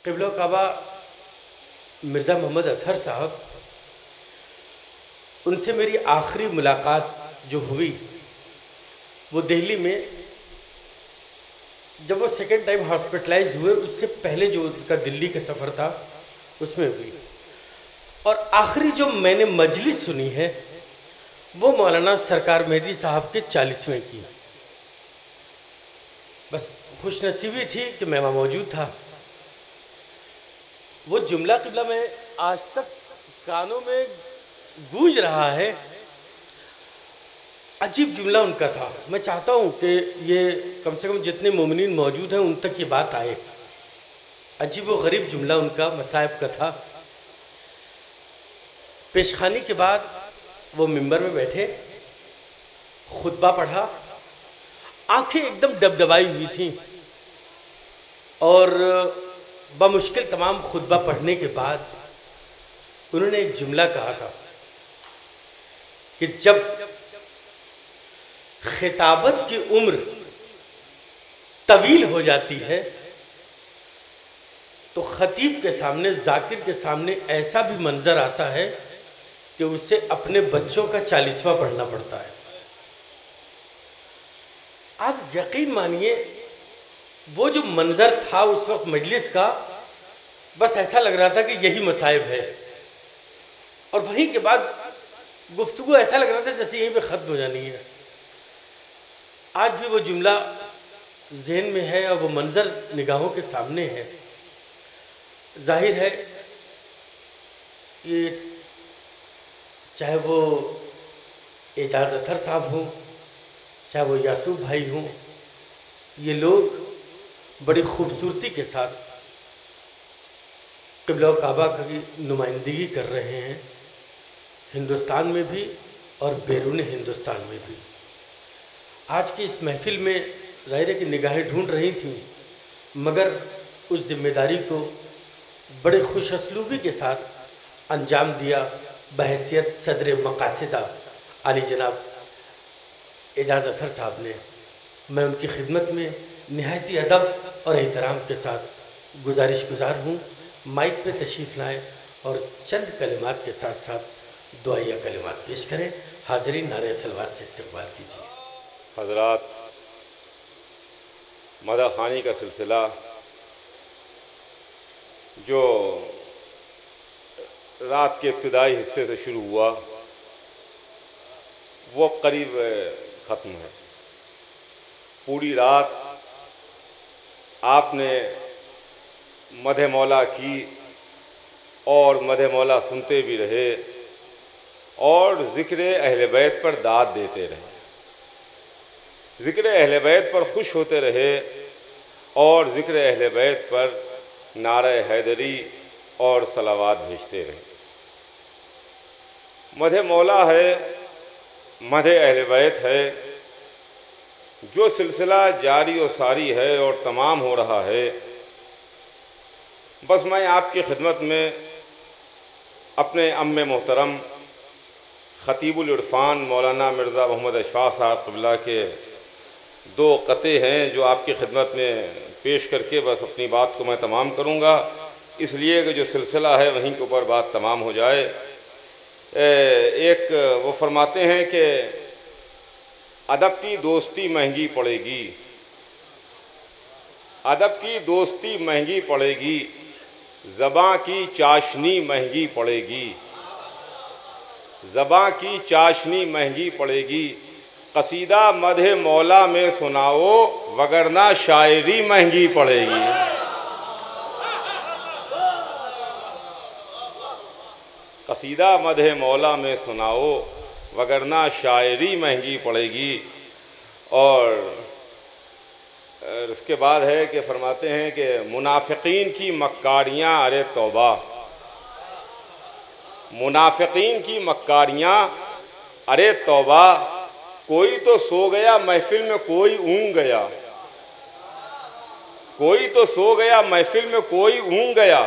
क़िबला काबा मिर्ज़ा मोहम्मद अतहर साहब, उनसे मेरी आखिरी मुलाकात जो हुई वो दिल्ली में, जब वो सेकेंड टाइम हॉस्पिटलाइज हुए, उससे पहले जो उनका दिल्ली का सफ़र था उसमें हुई। और आखिरी जो मैंने मजलिस सुनी है वो मौलाना सरकार मेहदी साहब के 40वें की। बस खुशनसीबी थी कि मैं वहाँ मौजूद था। वो जुमला क़िबला में आज तक कानों में गूंज रहा है। अजीब जुमला उनका था। मैं चाहता हूँ कि ये कम से कम जितने मोमिनीन मौजूद हैं उन तक ये बात आए। अजीब व गरीब जुमला उनका मसाइब का था। पेशखानी के बाद वो मिंबर में बैठे, खुतबा पढ़ा, आंखें एकदम डबडबाई हुई थीं और बमुश्किल तमाम खुतबा पढ़ने के बाद उन्होंने एक जुमला कहा था कि जब खिताबत की उम्र तवील हो जाती है तो खतीब के सामने, जाकिर के सामने ऐसा भी मंजर आता है कि उसे अपने बच्चों का 40वां पढ़ना पड़ता है। आप यकीन मानिए वो जो मंजर था उस वक्त मजलिस का, बस ऐसा लग रहा था कि यही मसाइब है। और वहीं के बाद गुफ्तगू ऐसा लग रहा था जैसे यहीं पे ख़त्म हो जानी है। आज भी वो जुमला ज़हन में है और वो मंजर निगाहों के सामने है। जाहिर है कि चाहे वो एजाज़ अतहर साहब हों, चाहे वो यासूफ भाई हों, ये लोग बड़ी खूबसूरती के साथ क़िबला काबा की नुमाइंदगी कर रहे हैं, हिंदुस्तान में भी और बैरून हिंदुस्तान में भी। आज की इस महफिल में ज़ाहिर है कि निगाहें ढूंढ रही थीं, मगर उस जिम्मेदारी को बड़े खुश असलूबी के साथ अंजाम दिया बहैसियत सदर मकासिदा आली जनाब एजाज़ अतहर साहब ने। मैं उनकी खिदमत में निहायती अदब और एहतराम के साथ गुजारिश हूँ, माइक पे तशरीफ़ लाएँ और चंद कलिमात के साथ साथ दुआया कलिमात पेश करें। हाज़रीन, नारे सलवात से इस्तक़बाल कीजिए। हज़रात, मदह ख़ानी का सिलसिला जो रात के इब्तिदाई हिस्से से शुरू हुआ वो करीब ख़त्म है। पूरी रात आपने मदह मौला की और मदह मौला सुनते भी रहे और ज़िक्र अहले बैत पर दाद देते रहे, ज़िक्र अहले बैत पर खुश होते रहे और ज़िक्र अहले बैत पर नारे हैदरी और सलावात भेजते रहे। मदह मौला है, मदह अहले बैत है, जो सिलसिला जारी और सारी है और तमाम हो रहा है। बस मैं आपकी खिदमत में अपने अम्मे मोहतरम ख़तीबुल इरफ़ान मौलाना मिर्ज़ा मोहम्मद अशफाक़ साहब क़िबला के 2 क़ते हैं जो आपकी खिदमत में पेश करके बस अपनी बात को मैं तमाम करूँगा, इसलिए कि जो सिलसिला है वहीं के ऊपर बात तमाम हो जाए। एक वो फरमाते हैं कि अदब की दोस्ती महंगी पड़ेगी, अदब की दोस्ती महंगी पड़ेगी, ज़बां की चाशनी महंगी पड़ेगी, ज़बां की चाशनी महंगी पड़ेगी। कसीदा मदह मौला में सुनाओ वगरना शायरी महंगी पड़ेगी। कसीदा मदह मौला में सुनाओ वगरना शायरी महंगी पड़ेगी। और उसके बाद है कि फरमाते हैं कि मुनाफिकीन की मक्कारियाँ अरे तौबा, मुनाफिकीन की मक्कारियाँ अरे तौबा, कोई तो सो गया महफिल में कोई ऊँग गया, कोई तो सो गया महफिल में कोई ऊँग गया,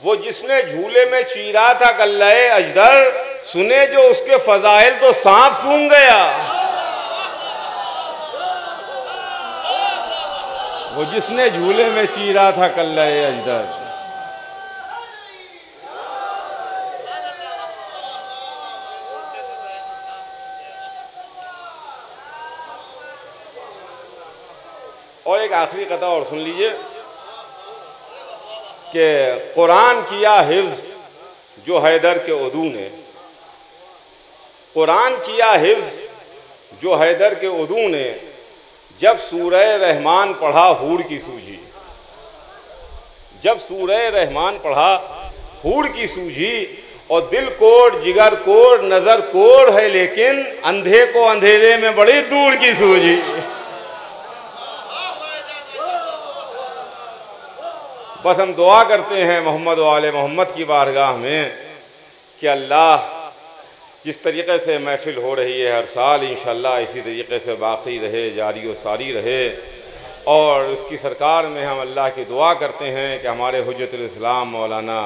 वो जिसने झूले में चीरा था कल्ले अजदर, सुने जो उसके फजाइल तो सांप सूंघ गया। वो जिसने झूले में चीरा था कल्ले अजदर, आखिरी कथा और सुन लीजिए कि कुरान किया हिफ्ज़ जो हैदर के उदू ने, कुरान किया हिफ्ज़ जो हैदर के उदू ने, जब सूरह रहमान पढ़ा हूर की सूझी, जब सूरह रहमान पढ़ा हूर की सूझी, और दिल कोड़ जिगर कोड़ नज़र कोड़ है लेकिन अंधे को अंधेरे में बड़ी दूर की सूझी। बस हम दुआ करते हैं मोहम्मद व आले मोहम्मद की बारगाह में कि अल्लाह जिस तरीक़े से महफिल हो रही है हर साल इंशाअल्लाह इसी तरीक़े से बाक़ी रहे, जारी व सारी रहे। और उसकी सरकार में हम अल्लाह की दुआ करते हैं कि हमारे हुज्जतुल इस्लाम मौलाना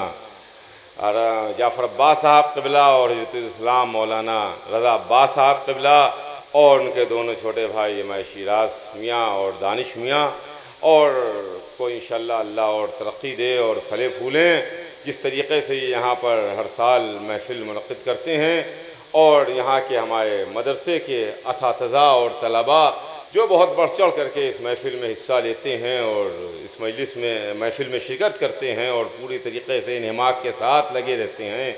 जाफ़र अब्बास साहब क़िबला और हुज्जतुल इस्लाम मौलाना रज़ा अब्बास साहब क़िबला और उनके दोनों छोटे भाई इमाम शिराज़ मियाँ और दानिश मियाँ और को इंशाअल्लाह अल्लाह और तरक्की दे और फले फूलें। जिस तरीक़े से ये यहाँ पर हर साल महफिल मुनक़्क़िद करते हैं और यहाँ के हमारे मदरसे के असातिज़ा और तलबा जो बहुत बढ़ चढ़ करके इस महफिल में हिस्सा लेते हैं और इस मजलिस में महफिल में शिरकत करते हैं और पूरी तरीक़े से इन्हिमाक के साथ लगे रहते हैं,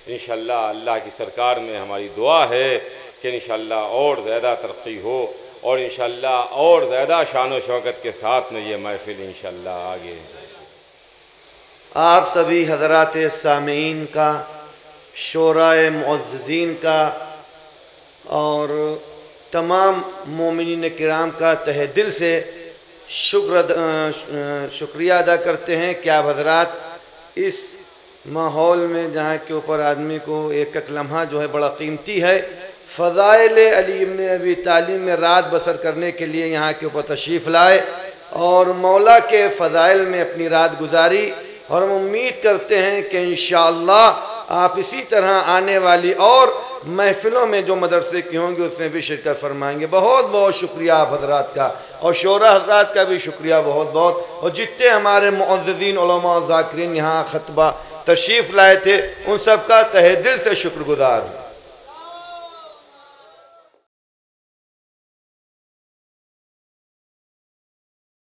इंशाअल्लाह अल्लाह की सरकार में हमारी दुआ है कि इंशाअल्लाह और ज़्यादा तरक्की हो और इंशाअल्लाह और ज़्यादा शान व शौकत के साथ में ये महफिल इंशाअल्लाह आगे। आप सभी हज़रात सामीन का, शोराए मुअज़्ज़िज़ीन का और तमाम मोमिनीन किराम का तहे दिल से शुक्रिया अदा करते हैं कि आप हज़रात इस माहौल में जहाँ के ऊपर आदमी को एक एक लम्हा जो है बड़ा कीमती है, फ़ज़ाइल अली इब्न अबी तालिब में रात बसर करने के लिए यहाँ के ऊपर तशरीफ़ लाए और मौला के फ़ज़ाइल में अपनी रात गुजारी। और हम उम्मीद करते हैं कि इंशाअल्लाह आप इसी तरह आने वाली और महफ़िलों में जो मदरसे की होंगी उसमें भी शिरकत फरमाएंगे। बहुत बहुत शुक्रिया आप हज़रात का और शोरा हज़रात का भी शुक्रिया बहुत बहुत। और जितने हमारे मुअज़्ज़िज़ीन उलमा ज़ाकिरीन यहाँ ख़ुतबा तशरीफ़ लाए थे उन सब का तहे दिल से शुक्रगुज़ार हूँ।